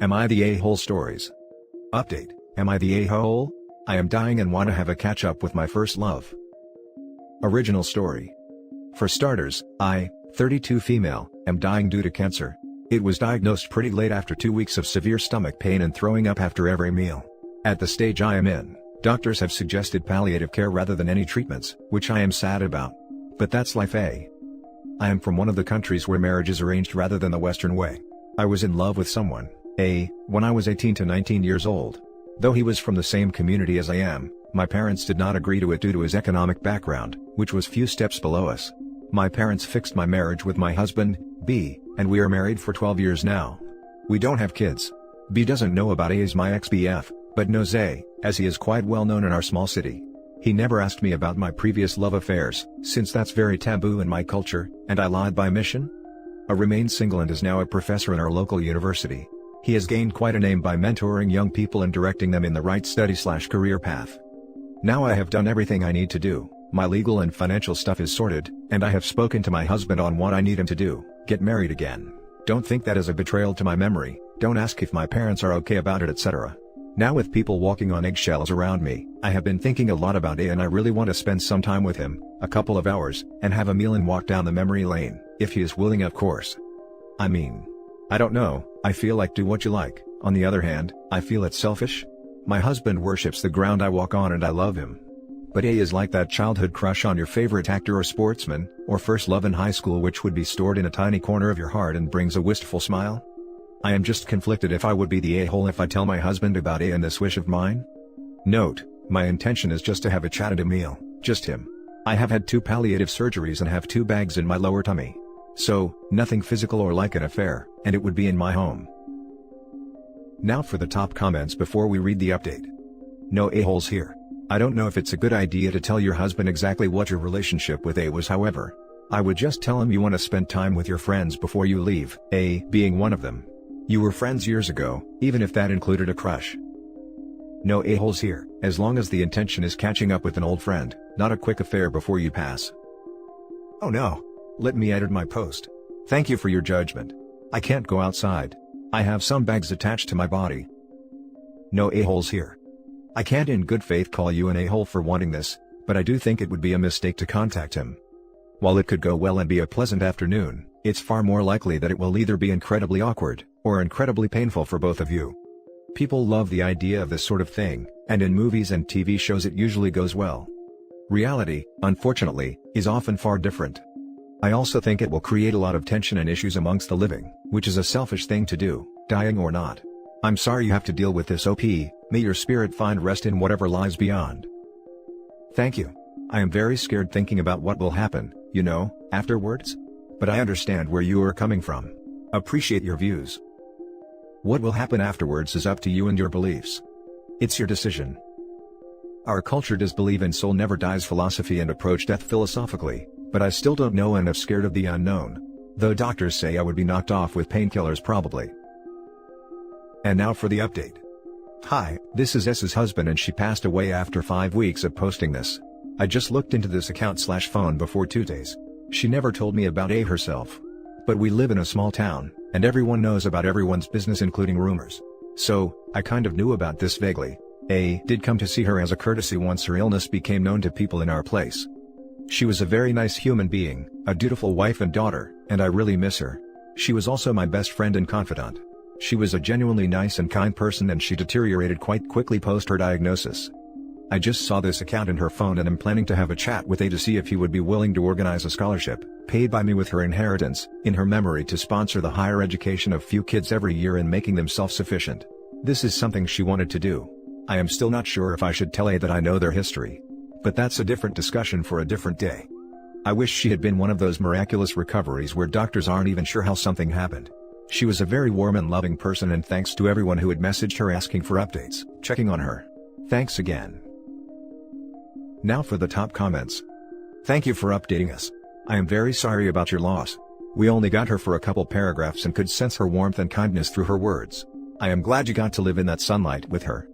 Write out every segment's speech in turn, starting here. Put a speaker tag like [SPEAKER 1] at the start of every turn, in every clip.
[SPEAKER 1] Am I the a-hole stories? Update, am I the a-hole? I am dying and want to have a catch-up with my first love. Original story. For starters, I, 32 female, am dying due to cancer. It was diagnosed pretty late after 2 weeks of severe stomach pain and throwing up after every meal. At the stage I am in, doctors have suggested palliative care rather than any treatments, which I am sad about. But that's life, eh? I am from one of the countries where marriage is arranged rather than the Western way. I was in love with someone, when I was 18 to 19 years old. Though he was from the same community as I am, my parents did not agree to it due to his economic background, which was few steps below us. My parents fixed my marriage with my husband, B, and we are married for 12 years now. We don't have kids. B doesn't know about A as my ex-BF, but knows A, as he is quite well known in our small city. He never asked me about my previous love affairs, since that's very taboo in my culture, and I lied by mission. A remains single and is now a professor in our local university. He has gained quite a name by mentoring young people and directing them in the right study/career path. Now I have done everything I need to do, my legal and financial stuff is sorted, and I have spoken to my husband on what I need him to do, get married again. Don't think that is a betrayal to my memory, don't ask if my parents are okay about it, etc. Now with people walking on eggshells around me, I have been thinking a lot about A and I really want to spend some time with him, a couple of hours, and have a meal and walk down the memory lane, if he is willing of course. I don't know, I feel like do what you like. On the other hand, I feel it's selfish. My husband worships the ground I walk on and I love him. But A is like that childhood crush on your favorite actor or sportsman, or first love in high school which would be stored in a tiny corner of your heart and brings a wistful smile. I am just conflicted if I would be the a-hole if I tell my husband about A and this wish of mine. Note, my intention is just to have a chat at a meal, just him. I have had 2 palliative surgeries and have 2 bags in my lower tummy. So, nothing physical or like an affair, and it would be in my home. Now for the top comments before we read the update. No a-holes here. I don't know if it's a good idea to tell your husband exactly what your relationship with A was, however. I would just tell him you want to spend time with your friends before you leave, A being one of them. You were friends years ago, even if that included a crush. No a-holes here, as long as the intention is catching up with an old friend, not a quick affair before you pass. Oh no. Let me edit my post. Thank you for your judgment. I can't go outside. I have some bags attached to my body. No a-holes here. I can't in good faith call you an a-hole for wanting this, but I do think it would be a mistake to contact him. While it could go well and be a pleasant afternoon, it's far more likely that it will either be incredibly awkward, or incredibly painful for both of you. People love the idea of this sort of thing, and in movies and TV shows it usually goes well. Reality, unfortunately, is often far different. I also think it will create a lot of tension and issues amongst the living, which is a selfish thing to do, dying or not. I'm sorry you have to deal with this, OP, may your spirit find rest in whatever lies beyond. Thank you. I am very scared thinking about what will happen, afterwards. But I understand where you are coming from. Appreciate your views. What will happen afterwards is up to you and your beliefs. It's your decision. Our culture does believe in soul never dies philosophy and approach death philosophically. But I still don't know and am scared of the unknown. Though doctors say I would be knocked off with painkillers probably. And now for the update. Hi, this is S's husband and she passed away after 5 weeks of posting this. I just looked into this account/phone before 2 days. She never told me about A herself. But we live in a small town, and everyone knows about everyone's business including rumors. So, I kind of knew about this vaguely. A did come to see her as a courtesy once her illness became known to people in our place. She was a very nice human being, a dutiful wife and daughter, and I really miss her. She was also my best friend and confidant. She was a genuinely nice and kind person and she deteriorated quite quickly post her diagnosis. I just saw this account in her phone and am planning to have a chat with A to see if he would be willing to organize a scholarship, paid by me with her inheritance, in her memory to sponsor the higher education of few kids every year and making them self-sufficient. This is something she wanted to do. I am still not sure if I should tell A that I know their history. But that's a different discussion for a different day. I wish she had been one of those miraculous recoveries where doctors aren't even sure how something happened. She was a very warm and loving person and thanks to everyone who had messaged her asking for updates, checking on her. Thanks again. Now for the top comments. Thank you for updating us. I am very sorry about your loss. We only got her for a couple paragraphs and could sense her warmth and kindness through her words. I am glad you got to live in that sunlight with her.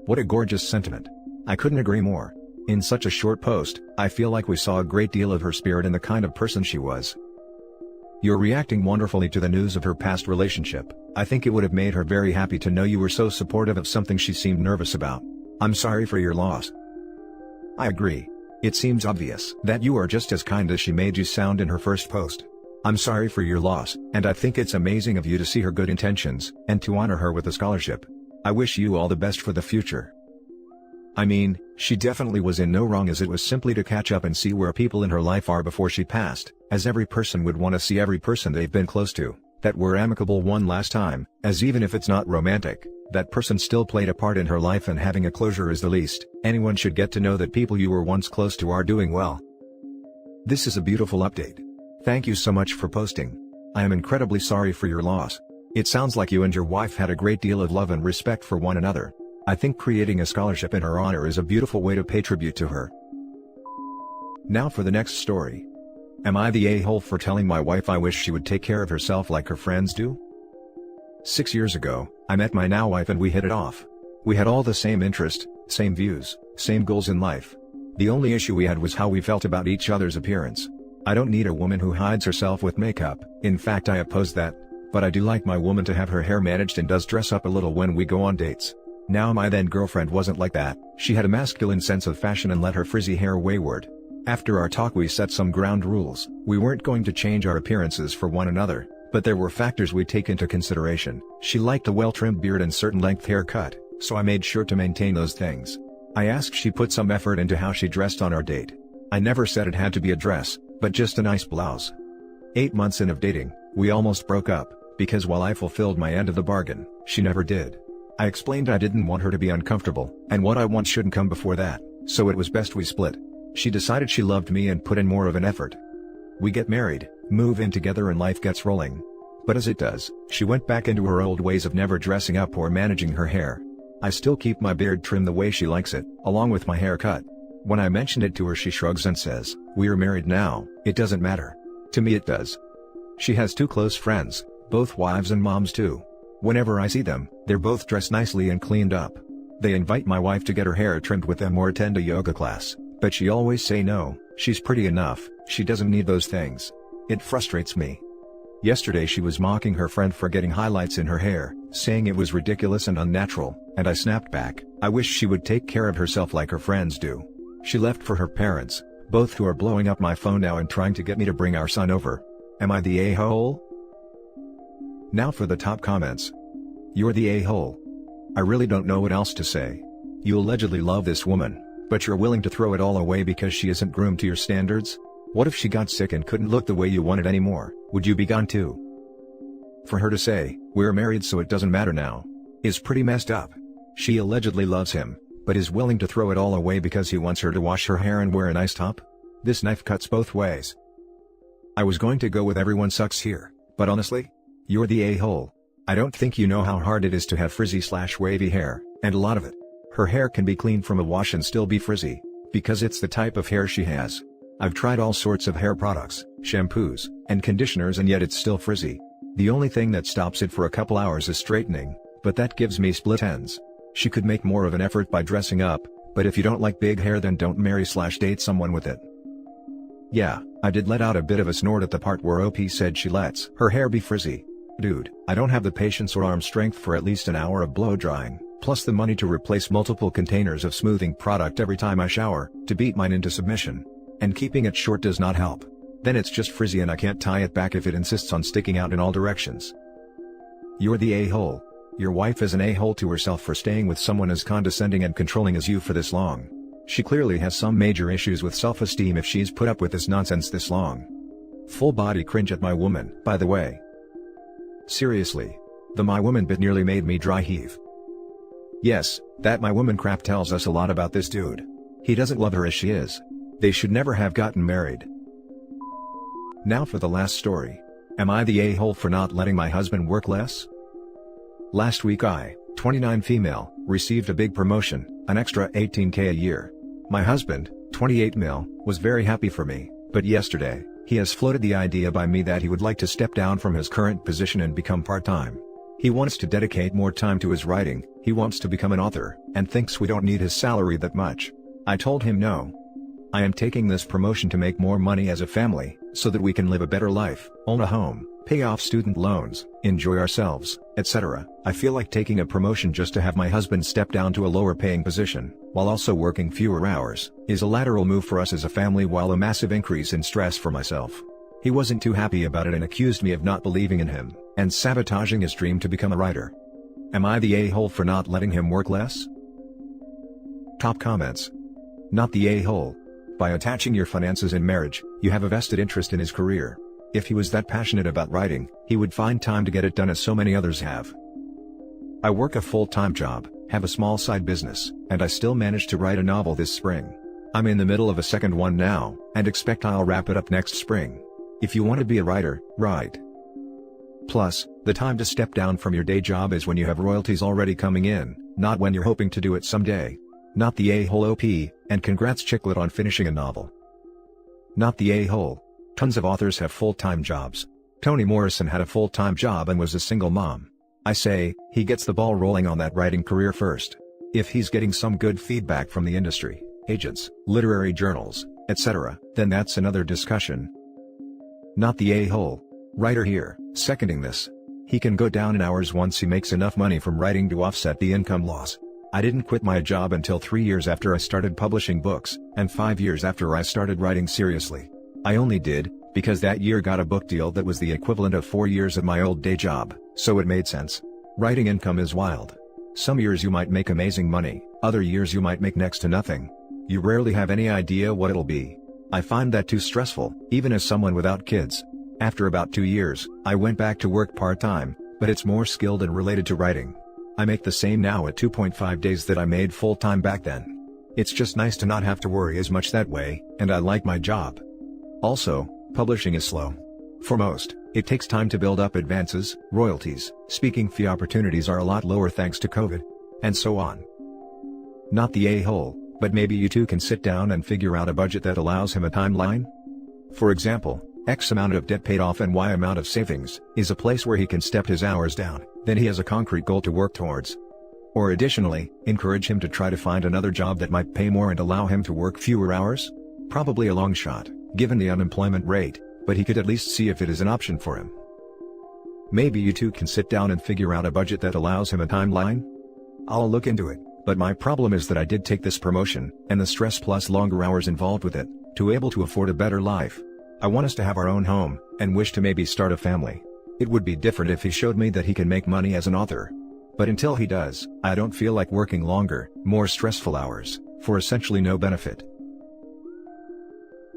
[SPEAKER 1] What a gorgeous sentiment. I couldn't agree more. In such a short post, I feel like we saw a great deal of her spirit and the kind of person she was. You're reacting wonderfully to the news of her past relationship. I think it would have made her very happy to know you were so supportive of something she seemed nervous about. I'm sorry for your loss. I agree. It seems obvious that you are just as kind as she made you sound in her first post. I'm sorry for your loss, and I think it's amazing of you to see her good intentions, and to honor her with a scholarship. I wish you all the best for the future. I mean, she definitely was in no wrong, as it was simply to catch up and see where people in her life are before she passed, as every person would want to see every person they've been close to, that were amicable one last time, as even if it's not romantic, that person still played a part in her life, and having a closure is the least anyone should get to know that people you were once close to are doing well. This is a beautiful update. Thank you so much for posting. I am incredibly sorry for your loss. It sounds like you and your wife had a great deal of love and respect for one another. I think creating a scholarship in her honor is a beautiful way to pay tribute to her. Now for the next story. Am I the a-hole for telling my wife I wish she would take care of herself like her friends do? 6 years ago, I met my now wife and we hit it off. We had all the same interest, same views, same goals in life. The only issue we had was how we felt about each other's appearance. I don't need a woman who hides herself with makeup, in fact I oppose that, but I do like my woman to have her hair managed and does dress up a little when we go on dates. Now my then girlfriend wasn't like that. She had a masculine sense of fashion and let her frizzy hair wayward. After our talk we set some ground rules. We weren't going to change our appearances for one another, but there were factors we take into consideration. She liked a well-trimmed beard and certain length haircut, so I made sure to maintain those things. I asked she put some effort into how she dressed on our date. I never said it had to be a dress, but just a nice blouse. 8 months in of dating, we almost broke up, because while I fulfilled my end of the bargain, she never did. I explained I didn't want her to be uncomfortable, and what I want shouldn't come before that, so it was best we split. She decided she loved me and put in more of an effort. We get married, move in together, and life gets rolling. But as it does, she went back into her old ways of never dressing up or managing her hair. I still keep my beard trimmed the way she likes it, along with my haircut. When I mentioned it to her she shrugs and says, "We are married now, it doesn't matter." To me it does. She has 2 close friends, both wives and moms too. Whenever I see them, they're both dressed nicely and cleaned up. They invite my wife to get her hair trimmed with them or attend a yoga class, but she always say no, she's pretty enough, she doesn't need those things. It frustrates me. Yesterday she was mocking her friend for getting highlights in her hair, saying it was ridiculous and unnatural, and I snapped back, I wish she would take care of herself like her friends do. She left for her parents, both who are blowing up my phone now and trying to get me to bring our son over. Am I the a-hole? Now for the top comments. You're the a-hole. I really don't know what else to say. You allegedly love this woman, but you're willing to throw it all away because she isn't groomed to your standards? What if she got sick and couldn't look the way you wanted anymore? Would you be gone too? For her to say, "We're married so it doesn't matter now," is pretty messed up. She allegedly loves him, but is willing to throw it all away because he wants her to wash her hair and wear a nice top? This knife cuts both ways. I was going to go with everyone sucks here, but honestly? You're the a-hole. I don't think you know how hard it is to have frizzy/wavy hair, and a lot of it. Her hair can be cleaned from a wash and still be frizzy, because it's the type of hair she has. I've tried all sorts of hair products, shampoos, and conditioners, and yet it's still frizzy. The only thing that stops it for a couple hours is straightening, but that gives me split ends. She could make more of an effort by dressing up, but if you don't like big hair then don't marry/date someone with it. Yeah, I did let out a bit of a snort at the part where OP said she lets her hair be frizzy. Dude, I don't have the patience or arm strength for at least an hour of blow drying, plus the money to replace multiple containers of smoothing product every time I shower, to beat mine into submission. And keeping it short does not help. Then it's just frizzy and I can't tie it back if it insists on sticking out in all directions. You're the a-hole. Your wife is an a-hole to herself for staying with someone as condescending and controlling as you for this long. She clearly has some major issues with self-esteem if she's put up with this nonsense this long. Full body cringe at my woman, by the way. Seriously. The my woman bit nearly made me dry heave. Yes, that my woman crap tells us a lot about this dude. He doesn't love her as she is. They should never have gotten married. Now for the last story. Am I the a-hole for not letting my husband work less? Last week I, 29 female, received a big promotion, an extra 18K a year. My husband, 28 mil, was very happy for me, but yesterday, he has floated the idea by me that he would like to step down from his current position and become part-time. He wants to dedicate more time to his writing, he wants to become an author, and thinks we don't need his salary that much. I told him no. I am taking this promotion to make more money as a family, so that we can live a better life, own a home, pay off student loans, enjoy ourselves, etc. I feel like taking a promotion just to have my husband step down to a lower paying position, while also working fewer hours, is a lateral move for us as a family, while a massive increase in stress for myself. He wasn't too happy about it and accused me of not believing in him, and sabotaging his dream to become a writer. Am I the a-hole for not letting him work less? Top comments. Not the a-hole. By attaching your finances in marriage, you have a vested interest in his career. If he was that passionate about writing, he would find time to get it done as so many others have. I work a full-time job, have a small side business, and I still managed to write a novel this spring. I'm in the middle of a second one now, and expect I'll wrap it up next spring. If you want to be a writer, write. Plus, the time to step down from your day job is when you have royalties already coming in, not when you're hoping to do it someday. Not the a-hole OP, and congrats Chicklet on finishing a novel. Not the a-hole. Tons of authors have full-time jobs. Toni Morrison had a full-time job and was a single mom. I say, he gets the ball rolling on that writing career first. If he's getting some good feedback from the industry, agents, literary journals, etc., then that's another discussion. Not the a-hole. Writer here, seconding this. He can go down in hours once he makes enough money from writing to offset the income loss. I didn't quit my job until 3 years after I started publishing books, and 5 years after I started writing seriously. I only did, because that year got a book deal that was the equivalent of 4 years of my old day job, so it made sense. Writing income is wild. Some years you might make amazing money, other years you might make next to nothing. You rarely have any idea what it'll be. I find that too stressful, even as someone without kids. After about 2 years, I went back to work part-time, but it's more skilled and related to writing. I make the same now at 2.5 days that I made full-time back then. It's just nice to not have to worry as much that way, and I like my job. Also, publishing is slow. For most, it takes time to build up advances, royalties, speaking fee opportunities are a lot lower thanks to COVID, and so on. Not the a-hole, but maybe you two can sit down and figure out a budget that allows him a timeline? For example, X amount of debt paid off and Y amount of savings, is a place where he can step his hours down, then he has a concrete goal to work towards. Or additionally, encourage him to try to find another job that might pay more and allow him to work fewer hours? Probably a long shot, given the unemployment rate, but he could at least see if it is an option for him. Maybe you two can sit down and figure out a budget that allows him a timeline? I'll look into it, but my problem is that I did take this promotion, and the stress plus longer hours involved with it, to able to afford a better life. I want us to have our own home, and wish to maybe start a family. It would be different if he showed me that he can make money as an author. But until he does, I don't feel like working longer, more stressful hours, for essentially no benefit.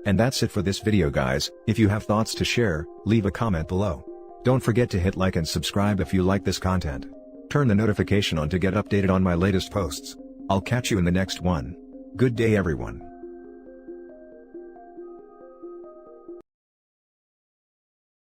[SPEAKER 1] And that's it for this video guys. If you have thoughts to share, leave a comment below. Don't forget to hit like and subscribe if you like this content. Turn the notification on to get updated on my latest posts. I'll catch you in the next one. Good day everyone.